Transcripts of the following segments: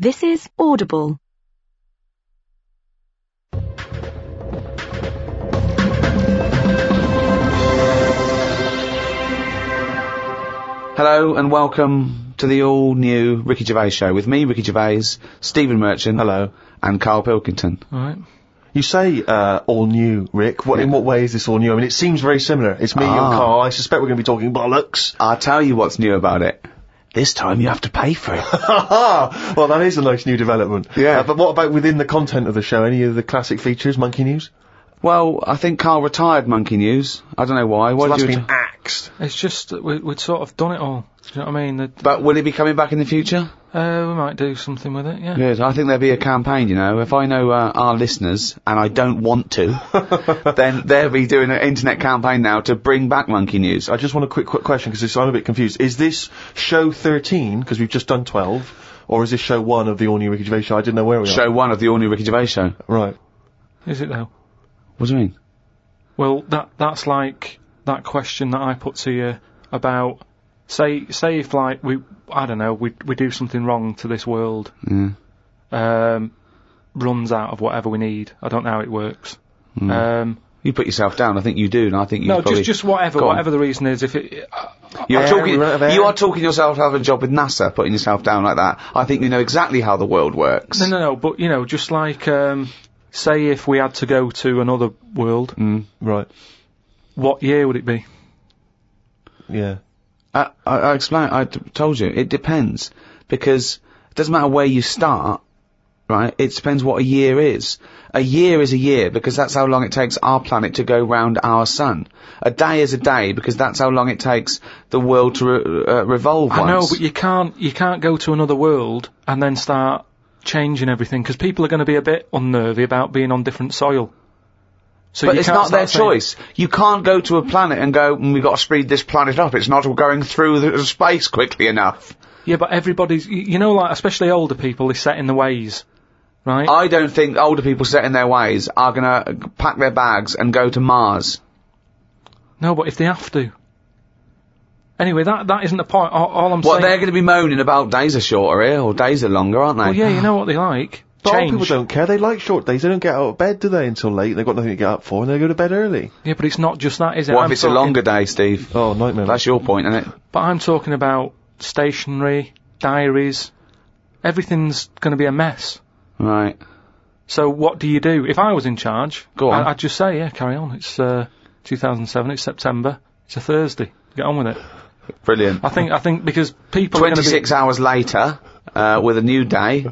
This is Audible. Hello and welcome to the all-new Ricky Gervais show with me, Ricky Gervais, Stephen Merchant. Hello. And Carl Pilkington. Alright. You say, all new, Rick. In what way is this all new? I mean, it seems very similar. It's me and Carl. I suspect we're going to be talking bollocks. I'll tell you what's new about it. This time you have to pay for it. Well, that is a nice new development. Yeah. But what about within the content of the show? Any of the classic features, Monkey News? Well, I think Carl retired Monkey News. I don't know why. So that's been axed. It's just that we'd sort of done it all. Do you know what I mean? But will it be coming back in the future? We might do something with it, yeah. Good. I think there'll be a campaign, you know. If I know our listeners, and I don't want to, then they'll be doing an internet campaign now to bring back Monkey News. I just want a quick question, because I'm a bit confused. Is this show 13, because we've just done 12, or is this show 1 of the all-new Ricky Gervais show? I didn't know where we are. Show 1 of the all-new Ricky Gervais show. Right. Is it, though? What do you mean? Well, that's like that question that I put to you about, say if, like, we do something wrong to this world, runs out of whatever we need. I don't know how it works. You put yourself down. I think you do, and I think you No, just whatever the reason is. If it, you are talking yourself to have a job with NASA, putting yourself down like that. I think you know exactly how the world works. No, but, you know, just like, say if we had to go to another world. Right. What year would it be? Yeah. I explained, I told you, it depends. Because it doesn't matter where you start, right? It depends what a year is. A year is a year, because that's how long it takes our planet to go round our sun. A day is a day, because that's how long it takes the world to revolve once. I know, but you can't go to another world and then start changing everything, because people are going to be a bit unnervy about being on different soil. So but it's not their choice. You can't go to a planet and go, we've got to speed this planet up. It's not going through the space quickly enough. Yeah, but everybody's, you know, like, especially older people, is set in the ways, right? I don't think older people set in their ways are going to pack their bags and go to Mars. No, but if they have to. Anyway, that isn't the point. All I'm saying... Well, they're going to be moaning about days are shorter here, or days are longer, aren't they? Well, yeah, you know what they like. But old people don't care. They like short days. They don't get out of bed, do they, until late? They've got nothing to get up for, and they go to bed early. Yeah, but it's not just that, is it? What if it's a longer day, Steve? Oh, nightmare. That's your point, isn't it? But I'm talking about stationery, diaries. Everything's going to be a mess. Right. So what do you do? If I was in charge, go on. I'd just say, yeah, carry on. It's 2007. It's September. It's a Thursday. Get on with it. Brilliant. I think because people 26 hours later, with a new day,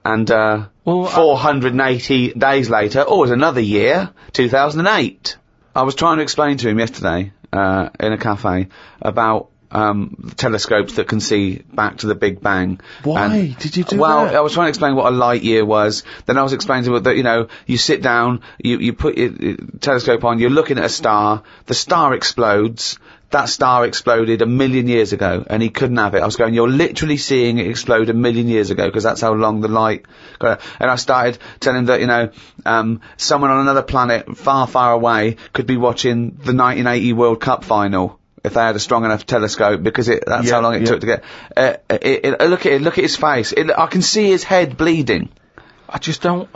and 480 days later, it's another year, 2008. I was trying to explain to him yesterday, in a cafe, about telescopes that can see back to the Big Bang. Why did you do that? Well, I was trying to explain what a light year was. Then I was explaining to him that, you know, you sit down, you put your telescope on, you're looking at a star, the star explodes. That star exploded 1 million years ago, and he couldn't have it. I was going, you're literally seeing it explode 1 million years ago, because that's how long the light got. And I started telling him that, you know, someone on another planet far, far away could be watching the 1980 World Cup final if they had a strong enough telescope, because that's how long it took to get. Look at his face. I can see his head bleeding. I just don't.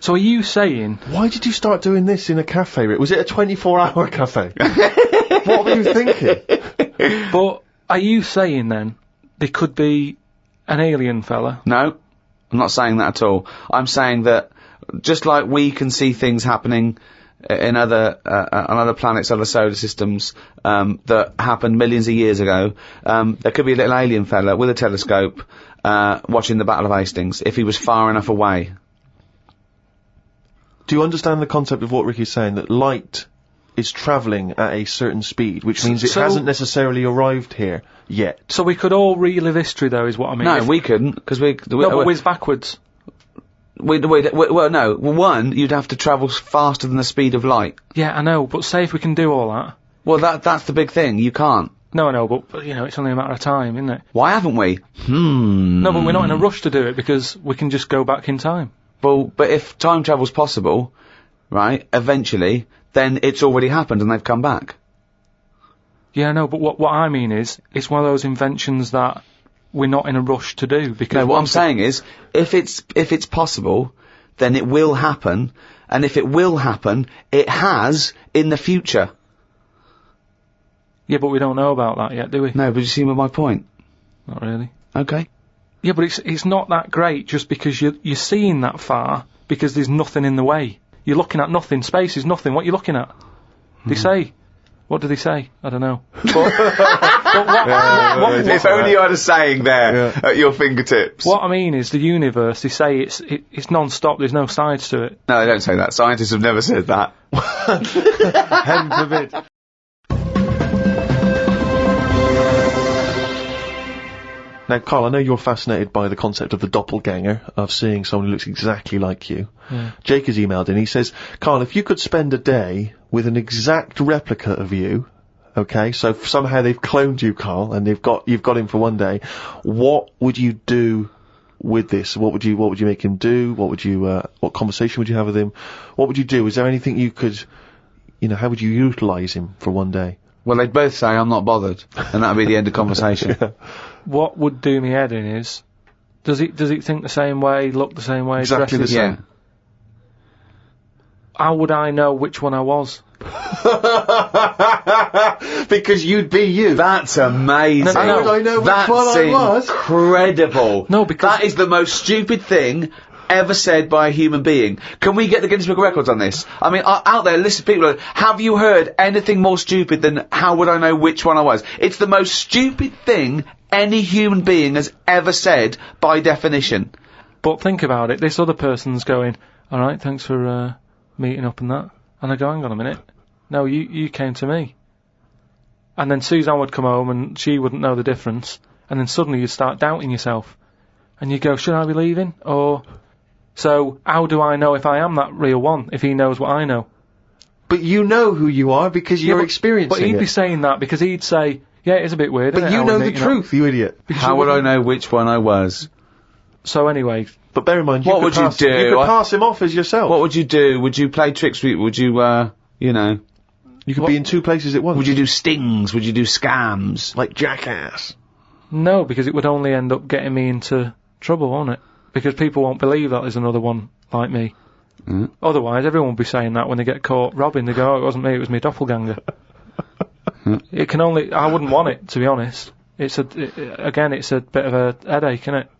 So are you saying... Why did you start doing this in a cafe, Rick? Was it a 24-hour cafe? What were you thinking? But are you saying, then, there could be an alien fella? No, I'm not saying that at all. I'm saying that just like we can see things happening in other on other planets, other solar systems, that happened millions of years ago, there could be a little alien fella with a telescope watching the Battle of Hastings, if he was far enough away. Do you understand the concept of what Ricky's saying, that light is travelling at a certain speed, which means it hasn't necessarily arrived here yet? So we could all relive history, though, is what I mean. No, we couldn't, because no, but whiz backwards. Well, no. One, you'd have to travel faster than the speed of light. Yeah, I know, but say if we can do all that. Well, that's the big thing. You can't. No, I know, but, you know, it's only a matter of time, isn't it? Why haven't we? No, but we're not in a rush to do it, because we can just go back in time. Well, but if time travel's possible, right, eventually, then it's already happened and they've come back. Yeah, I know, but what I mean is, it's one of those inventions that we're not in a rush to do. Because no, what I'm saying is, if it's possible, then it will happen, and if it will happen, it has in the future. Yeah, but we don't know about that yet, do we? No, but you see my point? Not really. Okay. Yeah, but it's not that great just because you're seeing that far, because there's nothing in the way. You're looking at nothing. Space is nothing. What are you looking at? They say. What do they say? I don't know. But if only you had a saying there at your fingertips. What I mean is the universe, they say it's non-stop, there's no sides to it. No, they don't say that. Scientists have never said that. Heaven forbid. Now, Carl, I know you're fascinated by the concept of the doppelganger, of seeing someone who looks exactly like you. Yeah. Jake has emailed in. He says, Carl, if you could spend a day with an exact replica of you, okay, so somehow they've cloned you, Carl, and you've got him for one day, what would you do with this? What would you make him do? What conversation would you have with him? What would you do? Is there anything you could, how would you utilise him for one day? Well, they'd both say, I'm not bothered, and that'd be the end of conversation. Yeah. What would do me head in is, does it think the same way, look the same way, exactly the same? Yeah. How would I know which one I was? Because you'd be you. That's amazing. How would I know which one I was? That's incredible. No, because... That is the most stupid thing ever said by a human being. Can we get the Guinness Book of Records on this? I mean, out there, listen, people, have you heard anything more stupid than how would I know which one I was? It's the most stupid thing any human being has ever said by definition. But think about it, this other person's going, alright, thanks for meeting up and that. And I go, hang on a minute. No, you came to me. And then Suzanne would come home and she wouldn't know the difference. And then suddenly you'd start doubting yourself. And you go, should I be leaving? Or... So, how do I know if I am that real one, if he knows what I know? But you know who you are because you're experiencing it. But he'd be saying that because he'd say, yeah, it's a bit weird, but isn't it? You know the truth, you idiot. How would I know which one I was? So anyway... But bear in mind, what would you do? You could pass him off as yourself. What would you do? Would you play tricks? Would you, You could be in two places at once. Would you do stings? Would you do scams? Like Jackass? No, because it would only end up getting me into trouble, won't it? Because people won't believe that there's another one like me. Mm. Otherwise, everyone would be saying that when they get caught robbing. They go, oh, it wasn't me, it was my doppelganger. It can only... I wouldn't want it, to be honest. It's a bit of a headache, isn't it?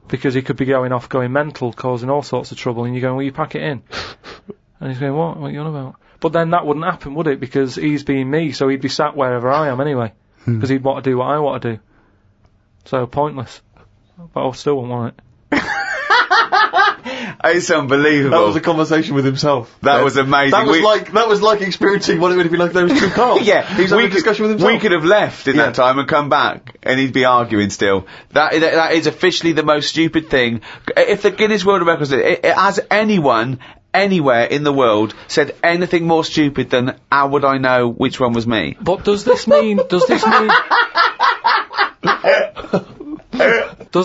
Because he could be going mental, causing all sorts of trouble, and you're going, well, you pack it in. And he's going, what? What are you on about? But then that wouldn't happen, would it? Because he's being me, so he'd be sat wherever I am anyway. Because he'd want to do what I want to do. So, pointless. But I still wouldn't want it. It's unbelievable. That was a conversation with himself. That was amazing. That was like experiencing what it would be like if there was two Carls. Yeah, he was having a discussion with himself. We could have left in that time and come back, and he'd be arguing still. That is officially the most stupid thing. If the Guinness World Records, has anyone anywhere in the world said anything more stupid than how would I know which one was me? But does this mean Does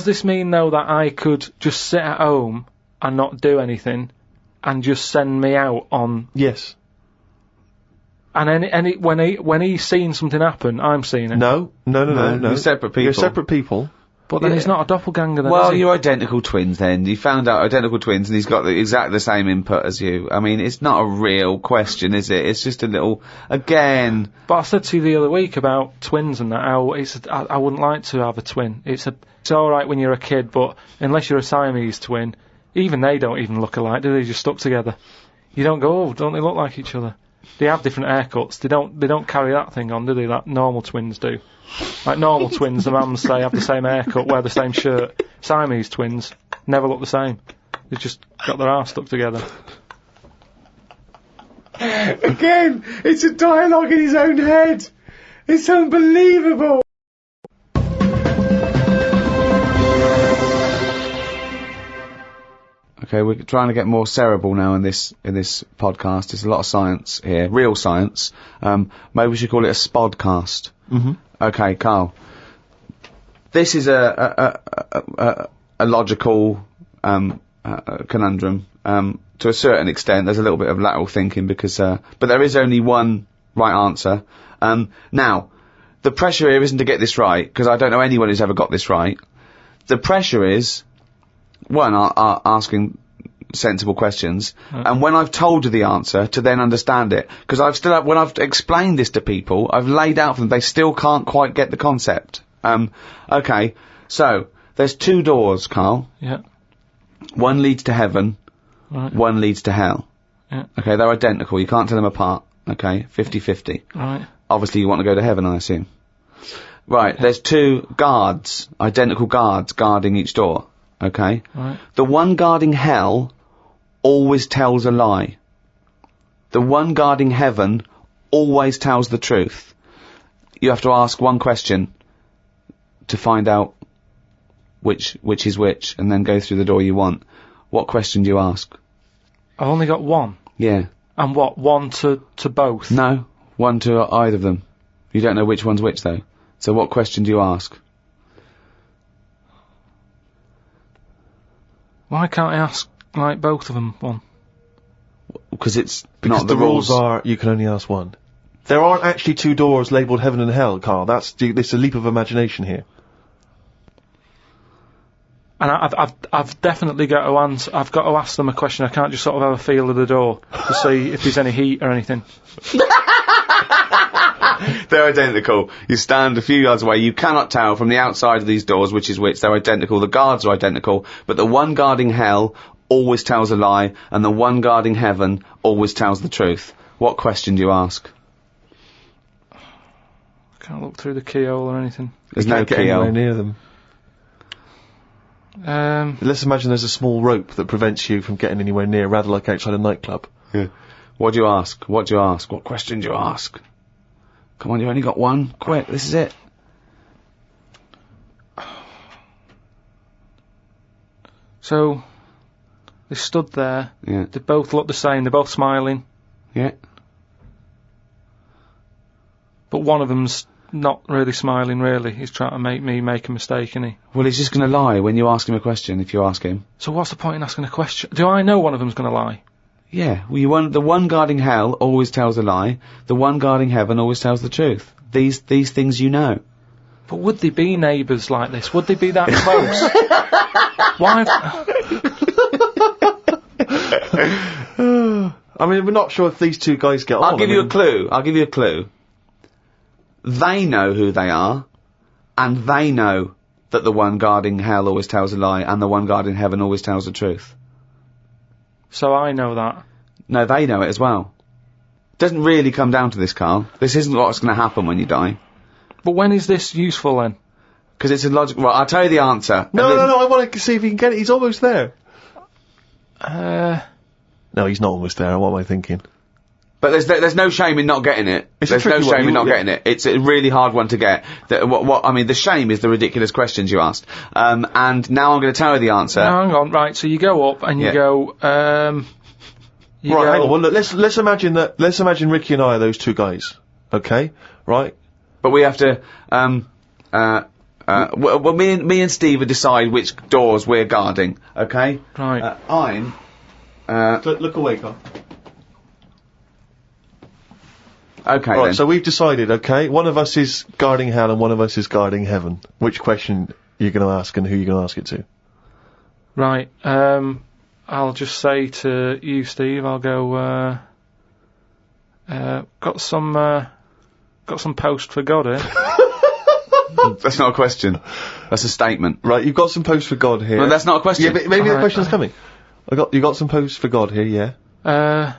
this mean though that I could just sit at home and not do anything and just send me out on... Yes. And when he's seen something happen, I'm seeing it. No. You're separate people. You're separate people. But then he's not a doppelganger then, well, is he? you're identical twins then. You found out identical twins and he's got exactly the same input as you. I mean, it's not a real question, is it? It's just a little... Again... But I said to you the other week about twins and that, how I wouldn't like to have a twin. It's alright when you're a kid, but unless you're a Siamese twin, even they don't even look alike, do they? Just stuck together. You don't go, oh, don't they look like each other? They have different haircuts. They don't carry that thing on, do they? That normal twins do. Like normal twins, the mums say have the same haircut, wear the same shirt. Siamese twins never look the same. They've just got their arse stuck together. Again, it's a dialogue in his own head. It's unbelievable. Okay, we're trying to get more cerebral now in this podcast. There's a lot of science here, real science. Maybe we should call it a spodcast. Mm-hmm. Okay, Carl. This is a logical conundrum. To a certain extent, there's a little bit of lateral thinking because, but there is only one right answer. Now, the pressure here isn't to get this right, because I don't know anyone who's ever got this right. The pressure is, one, asking sensible questions, and when I've told you the answer, to then understand it. Because when I've explained this to people, I've laid out for them, they still can't quite get the concept. Okay, so, there's 2 doors, Carl. Yeah. One leads to heaven, Right. one leads to hell. Yeah. Okay, they're identical, you can't tell them apart. Okay, 50-50. Right. Obviously you want to go to heaven, I assume. Right, there's 2 guards, identical guards, guarding each door. Okay? Right. The one guarding hell always tells a lie. The one guarding heaven always tells the truth. You have to ask one question to find out which is which, and then go through the door you want. What question do you ask? I've only got one. Yeah. And what? One to both? No, one to either of them. You don't know which one's which, though. So what question do you ask? Why can't I ask, like, both of them one? Because it's Because not the rules. are, you can only ask one. There aren't actually 2 doors labelled heaven and hell, Carl. It's a leap of imagination here. And I've definitely got to answer. I've got to ask them a question. I can't just sort of have a feel of the door to see if there's any heat or anything. They're identical. You stand a few yards away. You cannot tell from the outside of these doors which is which. They're identical. The guards are identical. But the one guarding hell always tells a lie, and the one guarding heaven always tells the truth. What question do you ask? I can't look through the keyhole or anything. There's You no can't get anywhere keyhole. near them. Let's imagine there's a small rope that prevents you from getting anywhere near, rather like outside a nightclub. Yeah. What do you ask? What do you ask? What question do you ask? Come on, you've only got one. Quick, this is it. So, they stood there. Yeah. They both look the same. They're both smiling. Yeah. But one of them's not really smiling, really. He's trying to make me make a mistake, isn't he? Well, he's just going to lie when you ask him a question, if you ask him. So what's the point in asking a question? Do I know one of them's going to lie? Yeah, well, the one guarding hell always tells a lie. The one guarding heaven always tells the truth. These things you know. But would they be neighbours like this? Would they be that close? Why? I mean, we're not sure if these 2 guys get on. I'll give you a clue. They know who they are, and they know that the one guarding hell always tells a lie, and the one guarding heaven always tells the truth. So I know that. No, they know it as well. Doesn't really come down to this, Carl. This isn't what's going to happen when you die. But when is this useful then? Because it's a logical... Well, I'll tell you the answer. No, I want to see if he can get it. He's almost there. No, he's not almost there. What am I thinking? But there's no shame in not getting it. It's a There's no tricky one. shame in not Yeah. getting it. It's a really hard one to get. I mean, the shame is the ridiculous questions you asked. And now I'm going to tell you the answer. No, hang on, right, so you go up and you Yeah. go, Right, hang on. Well, look, let's imagine that. Let's imagine Ricky and I are those 2 guys. Okay, right? But we have to, well, me and Steve will decide which doors we're guarding, okay? Right. Look away, Carl. Okay, Right, then. so we've decided. Okay, one of us is guarding hell and one of us is guarding heaven. Which question you're going to ask and who you're going to ask it to? Right, I'll just say to you, Steve, I'll go, got some post for God here. That's not a question. That's a statement. Right, you've got some posts for God here. No, that's not a question. Yeah, but maybe the Alright. question's coming. You got some posts for God here, yeah.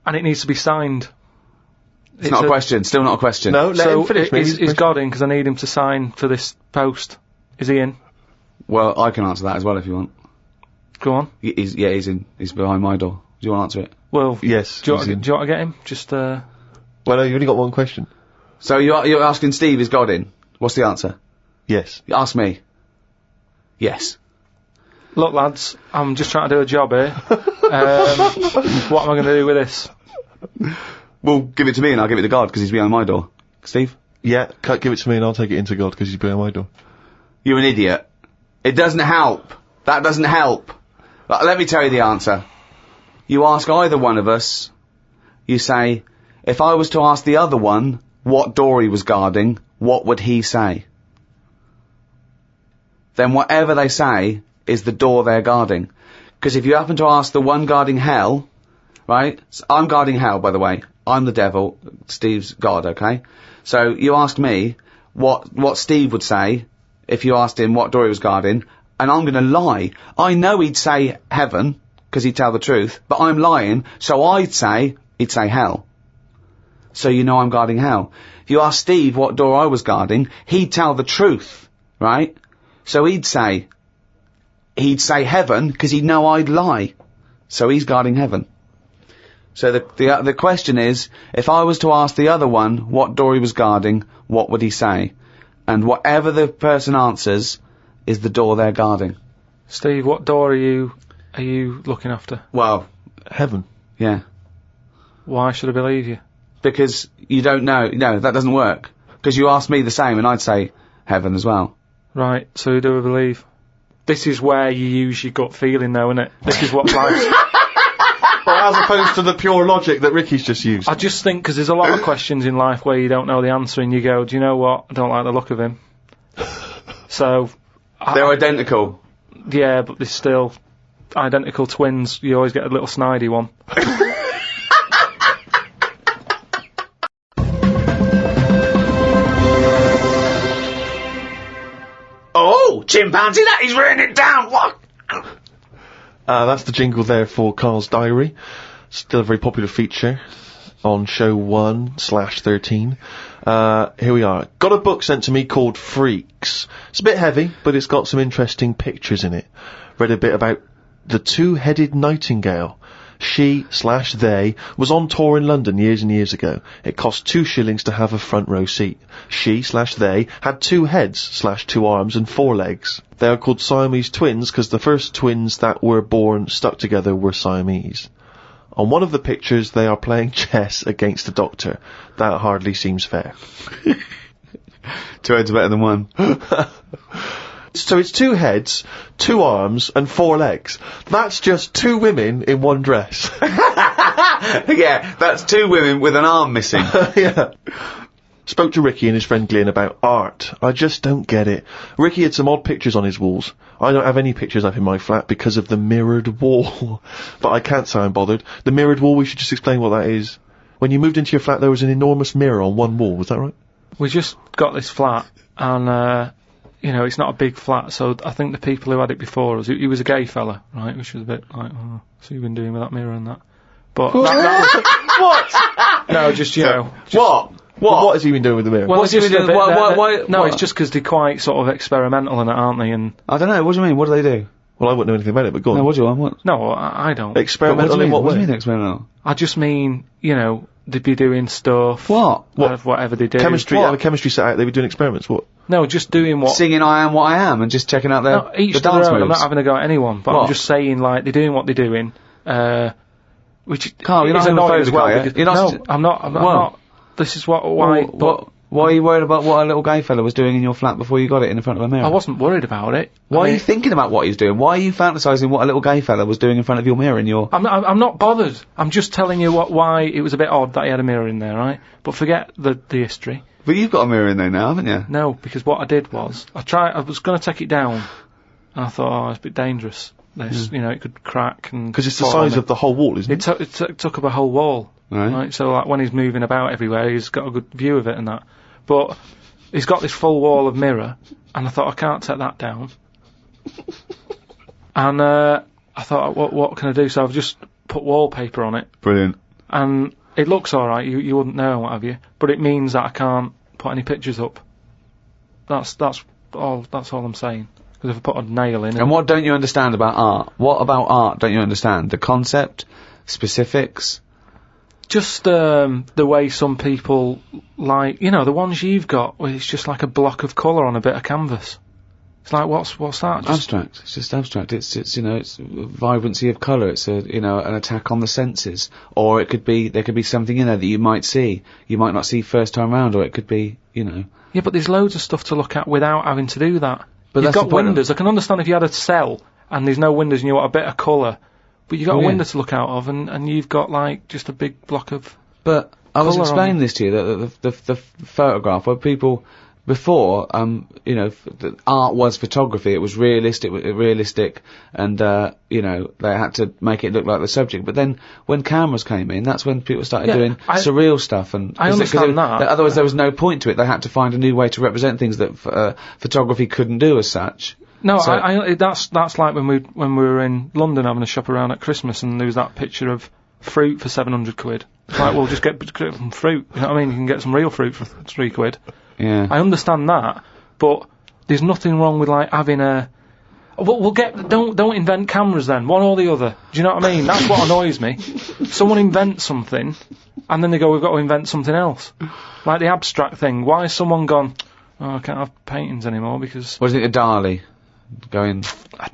And it needs to be signed. It's not a question. Still not a question. No, let him finish. Maybe Is God in? Because I need him to sign for this post. Is he in? Well, I can answer that as well if you want. Go on. He's in. He's behind my door. Do you want to answer it? Well, Yes. do you he's want in. to get him? Just, Well, no, you've only got one question. So you're asking Steve, is God in? What's the answer? Yes. Ask me. Yes. Look, lads, I'm just trying to do a job here. What am I going to do with this? Well, give it to me and I'll give it to God because he's behind my door. Steve? Yeah, give it to me and I'll take it into God because he's behind my door. You're an idiot. It doesn't help. That doesn't help. Let me tell you the answer. You ask either one of us. You say, if I was to ask the other one what door he was guarding, what would he say? Then whatever they say is the door they're guarding. Because if you happen to ask the one guarding hell, right? So I'm guarding hell, by the way. I'm the devil. Steve's God, okay? So you ask me what Steve would say if you asked him what door he was guarding, and I'm gonna lie. I know he'd say heaven, because he'd tell the truth, but I'm lying, so he'd say hell. So you know I'm guarding hell. If you ask Steve what door I was guarding, he'd tell the truth, right? So he'd say heaven, because he'd know I'd lie. So he's guarding heaven. So the question is, if I was to ask the other one what door he was guarding, what would he say? And whatever the person answers is the door they're guarding. Steve, what door are you looking after? Well, Heaven. yeah. Why should I believe you? Because you don't know. No, that doesn't work. Because you asked me the same and I'd say heaven as well. Right, so who do I believe? This is where you use your gut feeling though, isn't it? This is what life's... Well, as opposed to the pure logic that Ricky's just used. I just think, because there's a lot of questions in life where you don't know the answer and you go, do you know what? I don't like the look of him. So... They're identical. Yeah, but they're still identical twins. You always get a little snidey one. Oh, chimpanzee, that is writing it down. What? That's the jingle there for Carl's Diary. Still a very popular feature on show 1/13. Here we are. Got a book sent to me called Freaks. It's a bit heavy, but it's got some interesting pictures in it. Read a bit about the two-headed nightingale. She/they was on tour in London years and years ago. It cost 2 shillings to have a front row seat. She/they had 2 heads/2 arms and 4 legs. They are called Siamese twins because the first twins that were born stuck together were Siamese. On one of the pictures, they are playing chess against a doctor. That hardly seems fair. 2 heads are better than 1. So it's 2 heads, 2 arms, and 4 legs. That's just 2 women in one dress. Yeah, that's 2 women with an arm missing. Yeah. Spoke to Ricky and his friend Glyn about art. I just don't get it. Ricky had some odd pictures on his walls. I don't have any pictures up in my flat because of the mirrored wall. But I can't say I'm bothered. The mirrored wall, we should just explain what that is. When you moved into your flat, there was an enormous mirror on one wall, was that right? We just got this flat, and, you know, it's not a big flat, so I think the people who had it before us, he was a gay fella, right, which was a bit like, oh, so you've been doing with that mirror and that. But that What? no, just, you know. Just, What? What has he been doing with the mirror? Well, What's he been doing? No, it's just because they're quite sort of experimental in it, aren't they? And I don't know, what do you mean? What do they do? Well, I wouldn't know anything about it, but go on. No, what do you want? What? no, I don't. Experimental in what What do way? you mean experimental? I just mean, you know, they'd be doing stuff. What? Of whatever they do. Chemistry, What? have a chemistry set out, they were doing experiments, what? No, just doing what. Singing I Am What I Am and just checking out their No, each the to dance their own. I'm moves. not having a go at anyone, but What? I'm just saying, like, they're doing what they're doing. Which Carl, you're is not annoying as homophobic, well. are you? Because, You're not no, st- I'm not. I'm What? not. This is why. Why are you worried about what a little gay fella was doing in your flat before you got it in front of a mirror? I wasn't worried about it. Why I are mean, you thinking about what he's doing? Why are you fantasising what a little gay fella was doing in front of your mirror in your... I'm not bothered. I'm just telling you why it was a bit odd that he had a mirror in there, right? But forget the history. But you've got a mirror in there now, haven't you? No, because what I did was I was going to take it down, and I thought, oh, it's a bit dangerous. This, you know, it could crack and. Because it's the fall on size me. of the whole wall, isn't it? It took up a whole wall. Right. So like when he's moving about everywhere, he's got a good view of it and that. But he's got this full wall of mirror, and I thought I can't take that down. And I thought, what can I do? So I've just put wallpaper on it, Brilliant. and it looks all right. You wouldn't know and what have you, but it means that I can't put any pictures up. That's all I'm saying. Because if I put a nail in, And what don't you understand about art? What about art don't you understand? The concept? Specifics? just the way some people like, you know, the ones you've got, where it's just like a block of colour on a bit of canvas. It's like, what's that? Just Abstract. It's just abstract. It's you know, it's vibrancy of colour. It's a, you know, an attack on the senses. Or it could be, there could be something in there that you might see. You might not see first time round, or it could be, you know. Yeah, but there's loads of stuff to look at without having to do that. But You've that's got the point of- windows. I can understand if you had a cell and there's no windows and you want a bit of colour, but you've got a window to look out of, and you've got like just a big block of. But I was colour explaining this to you, the photograph where people, before, you know, art was photography, it was realistic, and, you know, they had to make it look like the subject. But then, when cameras came in, that's when people started doing surreal stuff, and... I understand that. Otherwise there was no point to it, they had to find a new way to represent things that, photography couldn't do as such. No, so that's like when we were in London having a shop around at Christmas, and there was that picture of fruit for 700 quid. Like, well, just get some fruit, you know what I mean? You can get some real fruit for 3 quid. Yeah. I understand that, but there's nothing wrong with, like, having a... Don't invent cameras then, one or the other. Do you know what I mean? That's what annoys me. Someone invents something, and then they go, we've got to invent something else. Like the abstract thing. Why has someone gone, oh, I can't have paintings anymore because... What do you think of Dali? Going,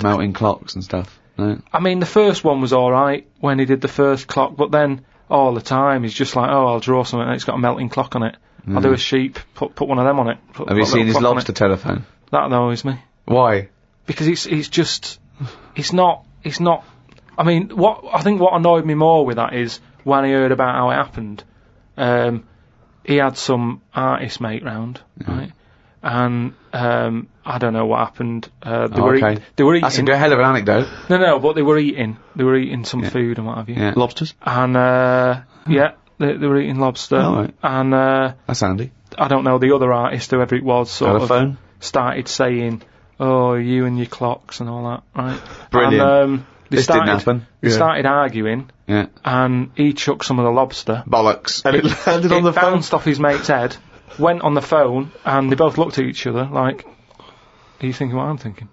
melting clocks and stuff, no? I mean, the first one was alright, when he did the first clock, but then, all the time, he's just like, oh, I'll draw something and it's got a melting clock on it. I'll do a sheep, put one of them on it. Have you seen his lobster telephone? That annoys me. Why? Because it's not, I mean, I think what annoyed me more with that is, when I heard about how it happened, he had some artist mate round, right? And, I don't know what happened, they were eating. That's a hell of an anecdote. No, but they were eating some food and what have you. Yeah. Lobsters? And, yeah. They were eating lobster, right. And that's handy. I don't know, the other artist, whoever it was, Telephone? Started saying, "Oh, you and your clocks" and all that, right? Brilliant. And this didn't happen. They started arguing, yeah. And he chucked some of the lobster. Bollocks. And it landed on the phone. It bounced off his mate's head, went on the phone, and they both looked at each other like, "Are you thinking what I'm thinking?"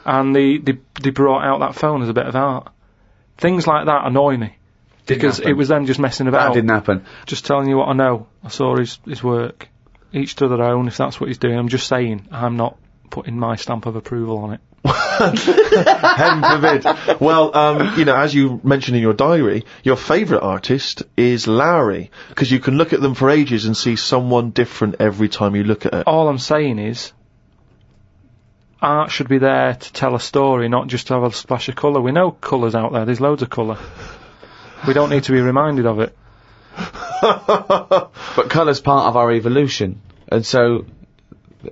And they brought out that phone as a bit of art. Things like that annoy me. Because it was them just messing about. That didn't happen. Just telling you what I know. I saw his work. Each to their own, if that's what he's doing. I'm just saying, I'm not putting my stamp of approval on it. Heaven forbid. Well, you know, as you mentioned in your diary, your favourite artist is Lowry, because you can look at them for ages and see someone different every time you look at it. All I'm saying is, art should be there to tell a story, not just to have a splash of colour. We know colour's out there. There's loads of colour. We don't need to be reminded of it. But colour's part of our evolution, and so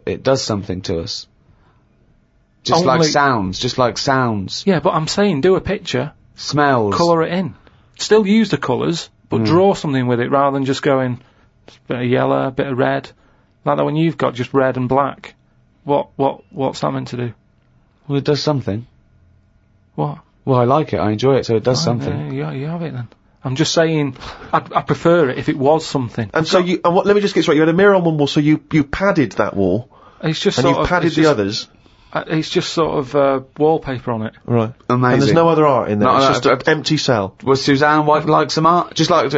it does something to us. Just like sounds. Yeah, but I'm saying, do a picture. Smells. Colour it in. Still use the colours, but draw something with it rather than just going, a bit of yellow, a bit of red. Like that when you've got just red and black. What's that meant to do? Well, it does something. What? Well, I like it, I enjoy it, so it does something. Yeah, you have it then. I'm just saying, I'd prefer it if it was something. And so let me just get straight, you had a mirror on one wall, so you padded that wall. It's just and you padded the others. It's just sort of, wallpaper on it. Right. Amazing. And there's no other art in there, it's just an empty cell. Was Suzanne like some art? Just like,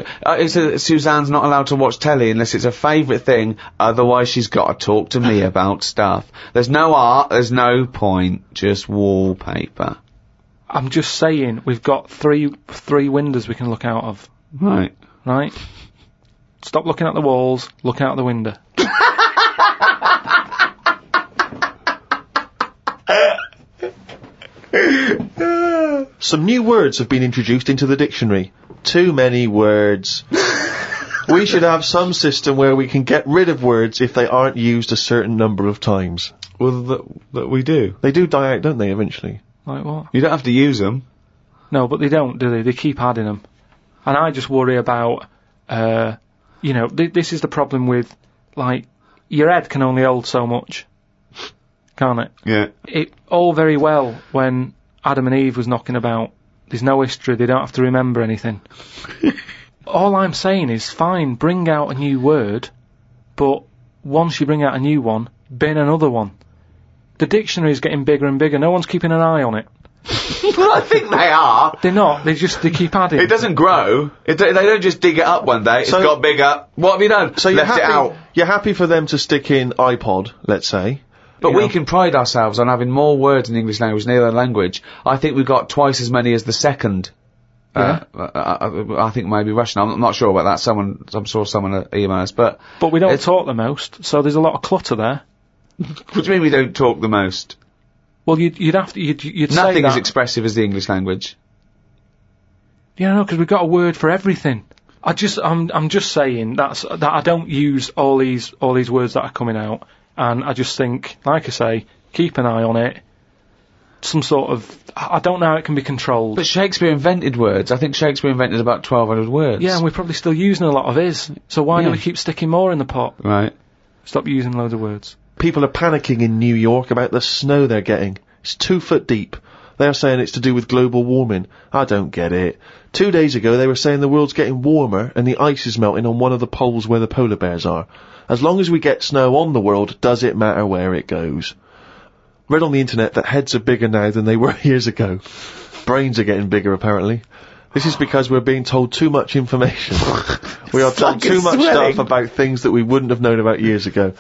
Suzanne's not allowed to watch telly unless it's a favourite thing, otherwise she's got to talk to me about stuff. There's no art, there's no point, just wallpaper. I'm just saying, we've got three windows we can look out of. Right. Right? Stop looking at the walls, look out the window. Some new words have been introduced into the dictionary. Too many words. We should have some system where we can get rid of words if they aren't used a certain number of times. Well, that we do. They do die out, don't they, eventually? Like what? You don't have to use them. No, but they don't, do they? They keep adding them. And I just worry about, you know, this is the problem with, like, your head can only hold so much. Can't it? Yeah. It all very well when Adam and Eve was knocking about. There's no history, they don't have to remember anything. All I'm saying is, fine, bring out a new word, but once you bring out a new one, bin another one. The dictionary's getting bigger and bigger, no one's keeping an eye on it. Well, I think they are. They're not, they keep adding. It doesn't grow. They don't just dig it up one day, it's got bigger. What have you done? So Left it out. You're happy for them to stick in iPod, let's say. But we can pride ourselves on having more words in the English language than any other language. I think we've got twice as many as the second. Yeah. I think maybe Russian. I'm not sure about that. I'm sure someone email us, but we don't talk the most, so there's a lot of clutter there. What do you mean we don't talk the most? Well, you'd have to, you'd say that. Nothing as expressive as the English language. Yeah, no, because we've got a word for everything. I'm just saying that I don't use all these words that are coming out, and I just think, like I say, keep an eye on it. Some sort of, I don't know how it can be controlled. But Shakespeare invented words. I think Shakespeare invented about 1,200 words. Yeah, and we're probably still using a lot of his. So why do we keep sticking more in the pot? Right. Stop using loads of words. People are panicking in New York about the snow they're getting. It's 2 foot deep. They're saying it's to do with global warming. I don't get it. 2 days ago they were saying the world's getting warmer and the ice is melting on one of the poles where the polar bears are. As long as we get snow on the world, does it matter where it goes? Read on the internet that heads are bigger now than they were years ago. Brains are getting bigger, apparently. This is because we're being told too much information. We are told too much stuff about things that we wouldn't have known about years ago.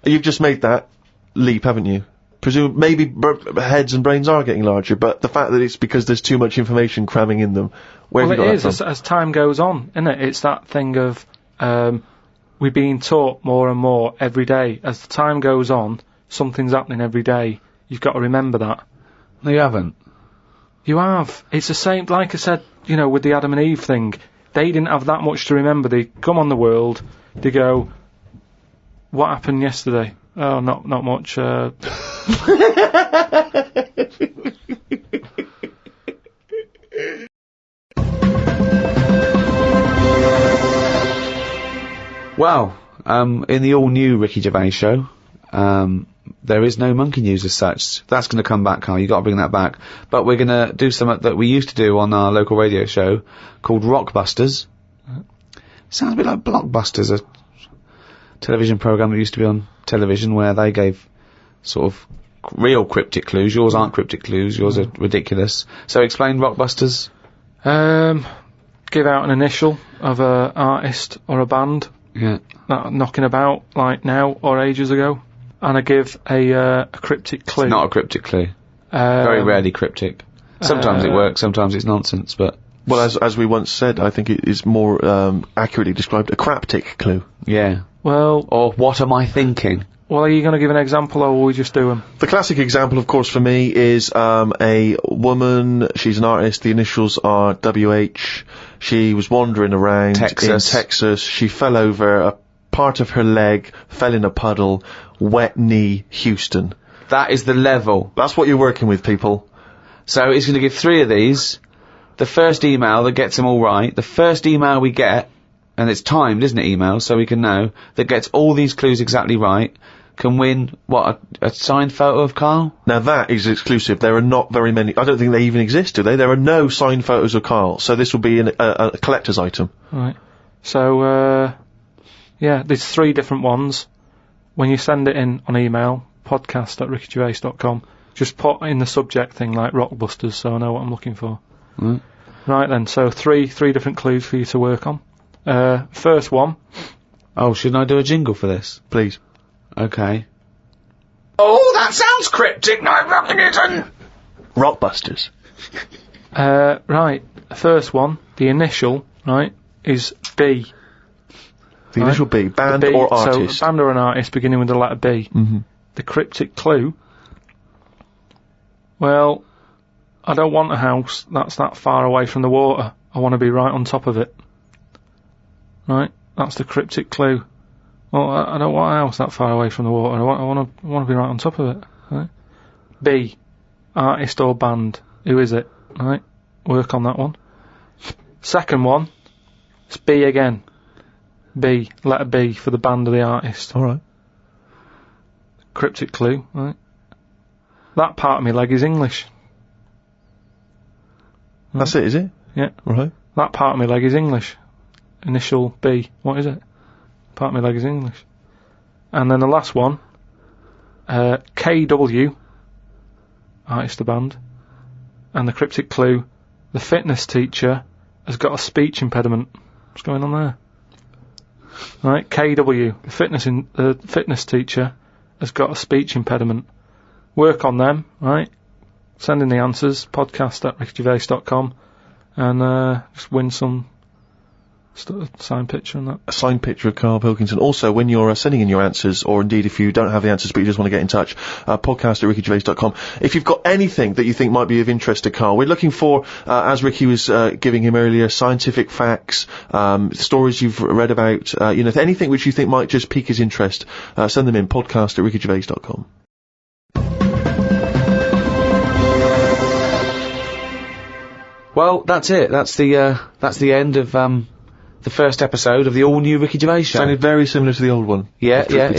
You've just made that leap, haven't you? Maybe heads and brains are getting larger, but the fact that it's because there's too much information cramming in them. Where have you got that from? As time goes on, isn't it? It's that thing of we're being taught more and more every day. As the time goes on, something's happening every day. You've got to remember that. No, you haven't. You have. It's the same, like I said, with the Adam and Eve thing. They didn't have that much to remember. They come on the world, they go, what happened yesterday? Oh, not much, Well, in the all-new Ricky Gervais show, there is no monkey news as such. That's going to come back, Carl. You've got to bring that back. But we're going to do something that we used to do on our local radio show called Rockbusters. Sounds a bit like Blockbusters, a television programme that used to be on television where they gave sort of real cryptic clues. Yours aren't cryptic clues. Yours are ridiculous. So explain Rockbusters. Give out an initial of a artist or a band. Yeah. Knocking about, like now or ages ago. And I give a cryptic clue. It's not a cryptic clue. Very rarely cryptic. Sometimes it works, sometimes it's nonsense, but... Well, as we once said, I think it is more accurately described a craptic clue. Yeah. Well... Or what am I thinking? Well, are you going to give an example, or will we just do them? The classic example, of course, for me is a woman. She's an artist. The initials are WH. She was wandering around in Texas. She fell over. A part of her leg fell in a puddle. Wet knee, Houston. That is the level. That's what you're working with, people. So he's going to give 3 of these. The first email that gets them all right. The first email we get, and it's timed, isn't it, email, so we can know, that gets all these clues exactly right, can win, a signed photo of Carl? Now that is exclusive. There are not very many. I don't think they even exist, do they? There are no signed photos of Carl, so this will be a collector's item. Right. So, there's 3 different ones. When you send it in on email, podcast@rickygervais.com, just put in the subject thing like Rockbusters, so I know what I'm looking for. Mm. Right then, so 3 different clues for you to work on. First one. Oh, shouldn't I do a jingle for this? Please. Okay. Oh, that sounds cryptic, no, fucking isn't! Rockbusters. Right, first one, the initial, right, is B. The initial B, band B, or artist? So, band or an artist beginning with the letter B. Mm-hmm. The cryptic clue, well, I don't want a house that's that far away from the water. I want to be right on top of it. Right? That's the cryptic clue. Well, I don't want a house that far away from the water. I want to be right on top of it. Right? B, artist or band. Who is it? Right? Work on that one. Second one, it's B again. B, letter B for the band or the artist. Alright. Cryptic clue, right? That part of my leg is English. That's it, is it? Yeah. Right. That part of my leg is English. Initial B. What is it? Part of my leg is English. And then the last one, KW, artist or band. And the cryptic clue, the fitness teacher has got a speech impediment. What's going on there? Right, KW, the fitness teacher has got a speech impediment. Work on them, right? Send in the answers, podcast@rickygervais.com, and just win some Signed picture and that. A signed picture of Carl Pilkington. Also, when you're sending in your answers, or indeed if you don't have the answers but you just want to get in touch, podcast@rickygervais.com. If you've got anything that you think might be of interest to Carl, we're looking for, as Ricky was giving him earlier, scientific facts, stories you've read about, anything which you think might just pique his interest. Send them in, podcast@rickygervais.com. Well, that's it. That's the end of the first episode of the all-new Ricky Gervais Show. Sounded very similar to the old one. Yeah, yeah.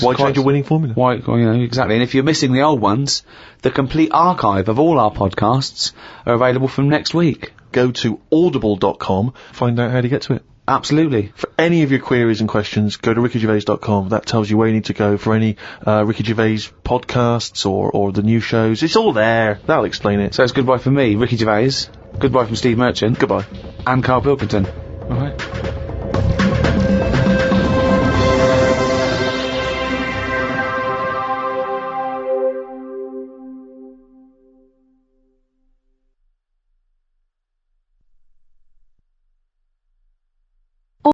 Why change a winning formula? Why, exactly. And if you're missing the old ones, the complete archive of all our podcasts are available from next week. Go to audible.com, find out how to get to it. Absolutely. For any of your queries and questions, go to rickygervais.com. That tells you where you need to go for any Ricky Gervais podcasts or the new shows. It's all there. That'll explain it. So it's goodbye from me, Ricky Gervais. Goodbye from Steve Merchant. Goodbye. And Carl Pilkington. All right.